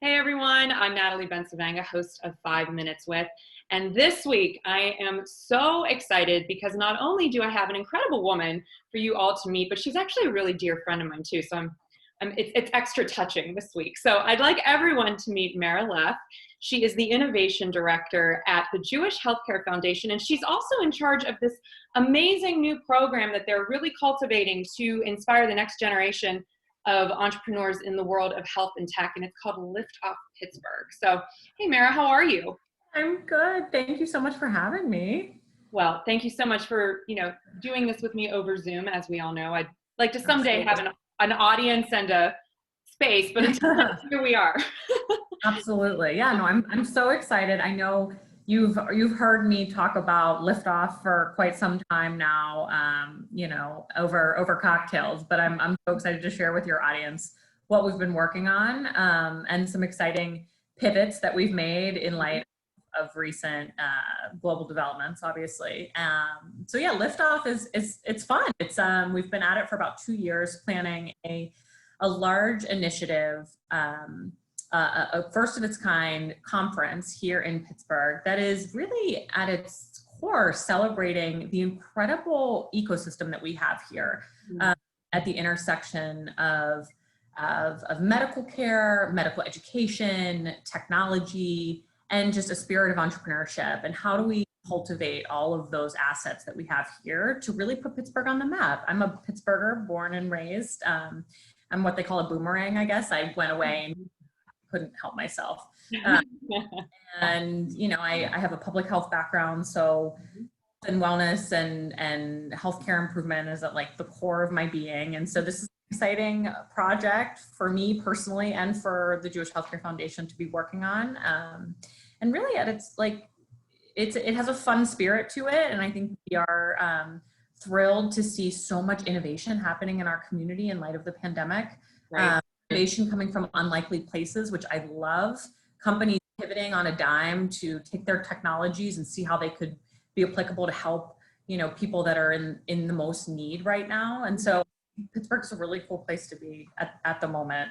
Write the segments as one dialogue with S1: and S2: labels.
S1: Hey everyone, I'm Natalie Bencivenga, host of 5 Minutes With. And this week I am so excited because not only do I have an incredible woman for you all to meet, but she's actually a really dear friend of mine too. So it's extra touching this week. So I'd like everyone to meet Mara Leff. She is the innovation director at the Jewish Healthcare Foundation, and she's also in charge of this amazing new program that they're really cultivating to inspire the next generation of entrepreneurs in the world of health and tech, and it's called Liftoff Pittsburgh. So, hey Mara, how are you?
S2: I'm good. Thank you so much for having me.
S1: Well, thank you so much for, doing this with me over Zoom. As we all know, I'd like to someday have an audience and a space, but until then, here we are.
S2: Absolutely. Yeah, no, I'm so excited. I know you've heard me talk about Liftoff for quite some time now, over cocktails, but I'm so excited to share with your audience what we've been working on, and some exciting pivots that we've made in light of recent global developments, obviously. So yeah, Liftoff it's fun. It's we've been at it for about 2 years, planning a large initiative, a first of its kind conference here in Pittsburgh that is really at its core celebrating the incredible ecosystem that we have here, at the intersection of medical care, medical education, technology, and just a spirit of entrepreneurship. And how do we cultivate all of those assets that we have here to really put Pittsburgh on the map? I'm a Pittsburgher, born and raised. I'm what they call a boomerang, I guess. I went away and couldn't help myself. And, I have a public health background, so and wellness and healthcare improvement is at like the core of my being. And so this is an exciting project for me personally and for the Jewish Healthcare Foundation to be working on. And really it has a fun spirit to it. And I think we are thrilled to see so much innovation happening in our community in light of the pandemic. Right. Innovation coming from unlikely places, which I love. Companies pivoting on a dime to take their technologies and see how they could be applicable to help, people that are in the most need right now. And so Pittsburgh's a really cool place to be at the moment.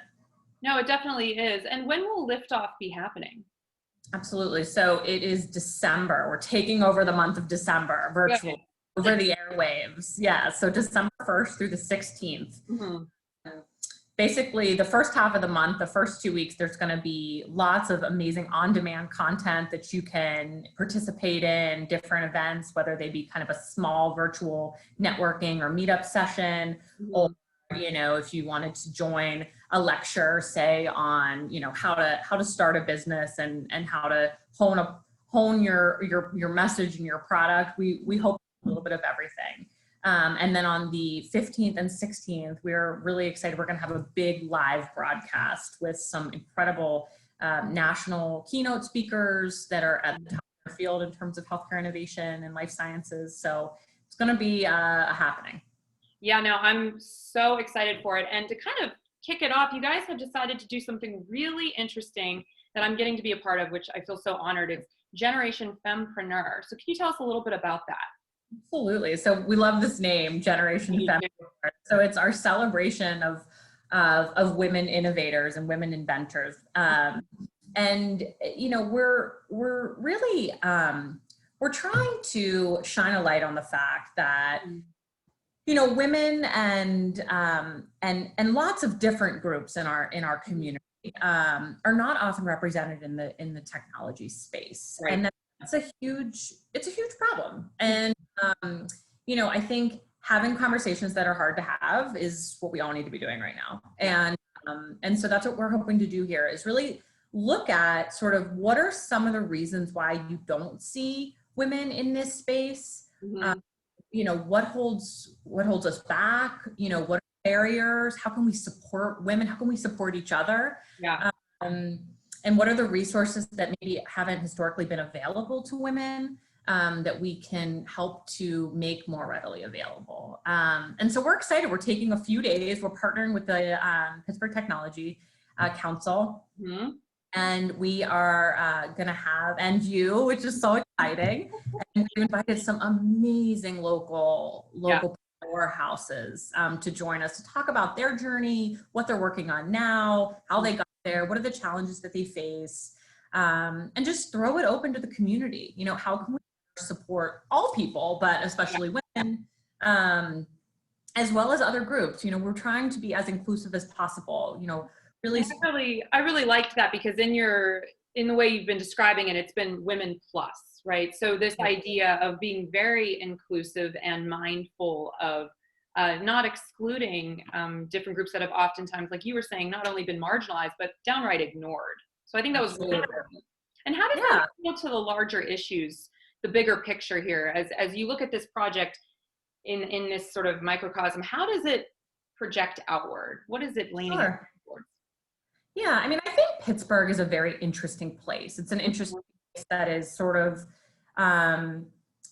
S1: No, it definitely is. And when will Liftoff be happening?
S2: Absolutely. So it is December. We're taking over the month of December virtually over the airwaves. Yeah. So December 1st through the 16th. Mm-hmm. Basically, the first half of the month, the first 2 weeks, there's going to be lots of amazing on-demand content that you can participate in, different events, whether they be kind of a small virtual networking or meetup session, or, if you wanted to join a lecture, say on, how to start a business and how to hone your message and your product. We hope a little bit of everything. And then on the 15th and 16th, we're really excited. We're going to have a big live broadcast with some incredible national keynote speakers that are at the top of their field in terms of healthcare innovation and life sciences. So it's going to be a happening.
S1: Yeah, no, I'm so excited for it. And to kind of kick it off, you guys have decided to do something really interesting that I'm getting to be a part of, which I feel so honored. It's Generation Fempreneur. So can you tell us a little bit about that?
S2: Absolutely. So we love this name, Generation Fempreneur. So it's our celebration of women innovators and women inventors. And we're really we're trying to shine a light on the fact that women and lots of different groups in our community are not often represented in the technology space, right. And it's a huge problem. And I think having conversations that are hard to have is what we all need to be doing right now. And so that's what we're hoping to do here, is really look at sort of what are some of the reasons why you don't see women in this space. Mm-hmm. What holds us back? What are barriers? How can we support women? How can we support each other? Yeah. And what are the resources that maybe haven't historically been available to women, that we can help to make more readily available? And so we're excited. We're taking a few days. We're partnering with the Pittsburgh Technology Council. Mm-hmm. And we are going to have, and you, which is so exciting. And we invited some amazing local powerhouses to join us to talk about their journey, what they're working on now, how they got there? What are the challenges that they face? And just throw it open to the community. You know, how can we support all people, but especially women, as well as other groups? You know, we're trying to be as inclusive as possible, you know, really.
S1: I really liked that, because in the way you've been describing it, it's been women plus, right? So this idea of being very inclusive and mindful of not excluding different groups that have oftentimes, like you were saying, not only been marginalized, but downright ignored. So I think that was really important. And how does that appeal to the larger issues, the bigger picture here, as you look at this project in this sort of microcosm? How does it project outward? What is it leaning towards?
S2: Yeah, I mean, I think Pittsburgh is a very interesting place. It's an interesting place that is sort of,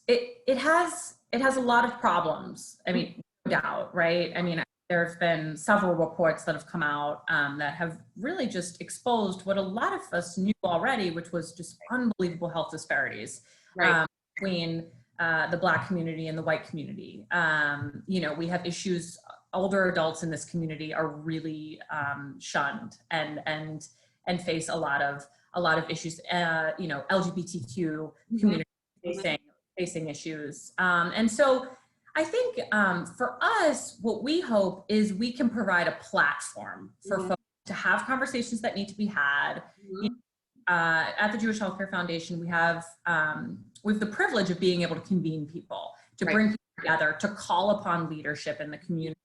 S2: it has a lot of problems. I mean, no doubt, right? I mean, there have been several reports that have come out that have really just exposed what a lot of us knew already, which was just unbelievable health disparities between the Black community and the white community. You know, we have issues. Older adults in this community are really shunned and face a lot of issues. You know, LGBTQ community facing issues, and so I think for us, what we hope is we can provide a platform for folks to have conversations that need to be had. At the Jewish Healthcare Foundation, we have the privilege of being able to convene people, to bring people together, to call upon leadership in the community,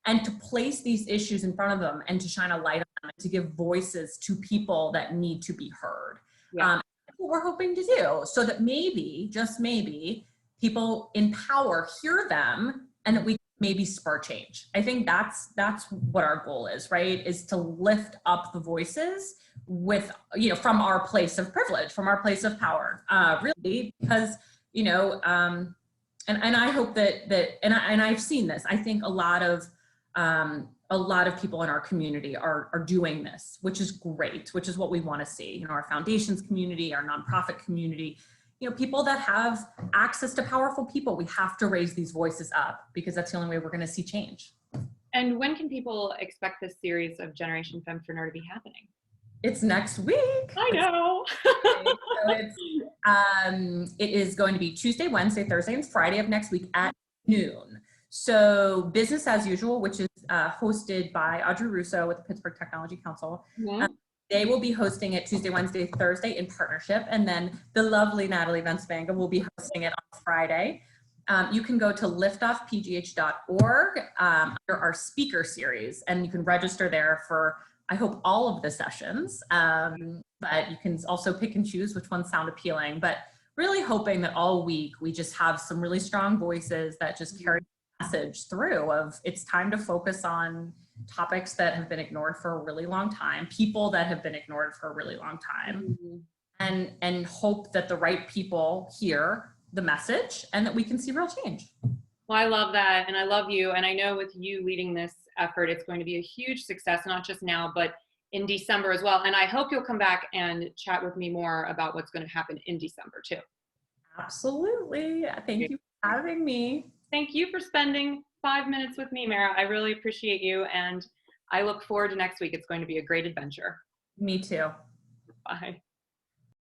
S2: and to place these issues in front of them and to shine a light on them, and to give voices to people that need to be heard. That's what we're hoping to do, so that maybe, just maybe, people in power hear them, and that we maybe spur change. I think that's what our goal is, right? Is to lift up the voices with, you know, from our place of privilege, from our place of power, really, because, you know, and I hope that I've seen this. I think a lot of people in our community are doing this, which is great, which is what we want to see. You know, our foundations community, our nonprofit community, you know, people that have access to powerful people. We have to raise these voices up, because that's the only way we're going to see change.
S1: And when can people expect this series of Generation Fempreneur to be happening?
S2: It's next week.
S1: I know.
S2: So it is going to be Tuesday, Wednesday, Thursday, and Friday of next week at noon. So business as usual, which is hosted by Audrey Russo with the Pittsburgh Technology Council. They will be hosting it Tuesday, Wednesday, Thursday in partnership. And then the lovely Natalie Bencivenga will be hosting it on Friday. You can go to liftoffpgh.org under our speaker series, and you can register there for, I hope, all of the sessions. But you can also pick and choose which ones sound appealing. But really hoping that all week we just have some really strong voices that just carry the message through of it's time to focus on topics that have been ignored for a really long time, people that have been ignored for a really long time, and hope that the right people hear the message and that we can see real change.
S1: Well, I love that, and I love you, and I know with you leading this effort, it's going to be a huge success, not just now, but in December as well. And I hope you'll come back and chat with me more about what's going to happen in December too.
S2: Absolutely. Thank you for having me.
S1: Thank you for spending 5 minutes with me, Mara. I really appreciate you, and I look forward to next week. It's going to be a great adventure.
S2: Me too.
S1: Bye.